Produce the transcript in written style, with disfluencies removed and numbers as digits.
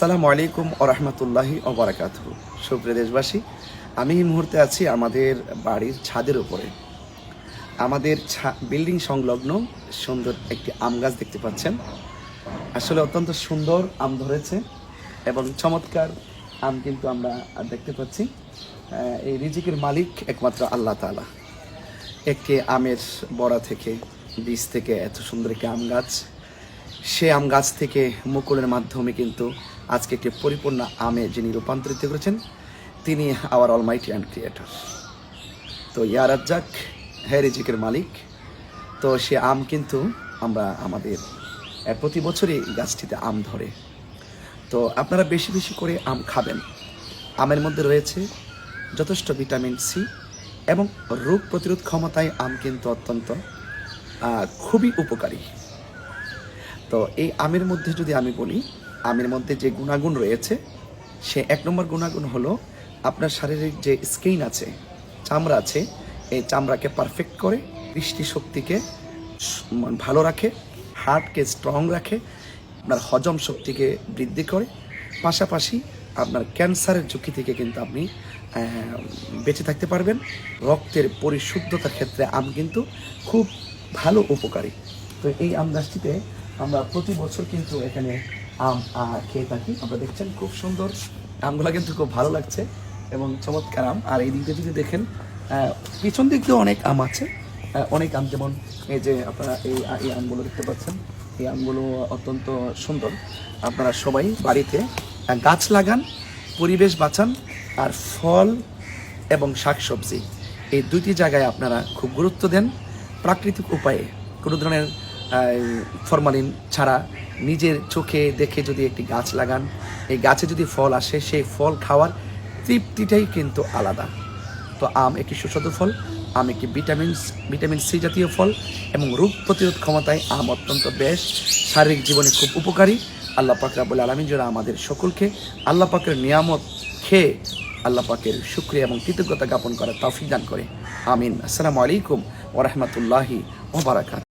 আসসালামু আলাইকুম ওয়া রাহমাতুল্লাহি ওয়া বারাকাতুহু। সুপ্রিয় দেশবাসী, আমি এই মুহূর্তে আছি আমাদের বাড়ির ছাদের উপরে। আমাদের বিল্ডিং সংলগ্ন সুন্দর একটি আম গাছ দেখতে পাচ্ছেন। আসলে অত্যন্ত সুন্দর আম ধরেছে এবং চমৎকার আম কিন্তু আমরা দেখতে পাচ্ছি। এই রিজিকের মালিক একমাত্র আল্লাহ তাআলা। একটি আমের বড়া থেকে বীজ থেকে এত সুন্দর একটি আম গাছ, সে আম গাছ থেকে মুকুলের মাধ্যমে কিন্তু আজকে একটি পরিপূর্ণ আমে যিনি রূপান্তরিত করেছেন তিনি আওয়ার অলমাইটি অ্যান্ড ক্রিয়েটর। তো ইয়া রাজ্জাক, হে রিজিকের মালিক। তো সে আম কিন্তু আমরা আমাদের প্রতি বছরই গাছটিতে আম ধরে। তো আপনারা বেশি বেশি করে আম খাবেন। আমের মধ্যে রয়েছে যথেষ্ট ভিটামিন সি এবং রোগ প্রতিরোধ ক্ষমতায় আম কিন্তু অত্যন্ত খুবই উপকারী। তো এই আমের মধ্যে যদি আমি বলি, আমের মধ্যে যে গুণাগুণ রয়েছে, সে এক নম্বর গুণাগুণ হলো আপনার শারীরিক যে স্কিন আছে, চামড়া আছে, এই চামড়াকে পারফেক্ট করে, দৃষ্টিশক্তিকে ভালো রাখে, হার্টকে স্ট্রং রাখে, আপনার হজম শক্তিকে বৃদ্ধি করে, পাশাপাশি আপনার ক্যান্সারের ঝুঁকি থেকে কিন্তু আপনি বেঁচে থাকতে পারবেন। রক্তের পরিশুদ্ধতার ক্ষেত্রে আম কিন্তু খুব ভালো উপকারী। তো এই আম গাছটিতে আমরা প্রতি বছর কিন্তু এখানে আম খেয়ে থাকি। আপনারা দেখছেন খুব সুন্দর আমগুলো, কিন্তু খুব ভালো লাগছে এবং চমৎকার আম। আর এই দিকে যদি দেখেন, পিছন দিক দিয়ে অনেক আম আছে, অনেক আম, যেমন এই যে আপনারা এই আমগুলো দেখতে পাচ্ছেন, এই আমগুলো অত্যন্ত সুন্দর। আপনারা সবাই বাড়িতে গাছ লাগান, পরিবেশ বাঁচান, আর ফল এবং শাকসবজি এই দুইটি জায়গায় আপনারা খুব গুরুত্ব দেন। প্রাকৃতিক উপায়ে কোনো ধরনের ফরমালিন ছাড়া নিজের চোখে দেখে যদি একটি গাছ লাগান, এই গাছে যদি ফল আসে, সেই ফল খাওয়ার তৃপ্তিটাই কিন্তু আলাদা। তো আম একটি সুস্বাদু ফল, আম একটি ভিটামিন সি জাতীয় ফল এবং রোগ প্রতিরোধ ক্ষমতায় আম অত্যন্ত বেশ শারীরিক জীবনে খুব উপকারী। আল্লাহ পাক রব্বুল আলামিন যারা আমাদের সকলকে আল্লাহ পাকের নিয়ামত খেয়ে আল্লাহ পাকের শুকরিয়া এবং কৃতজ্ঞতা জ্ঞাপন করার তৌফিক দান করে। আমিন। আসসালামু আলাইকুম ওয়া রাহমাতুল্লাহি ওয়া বারাকাতুহু।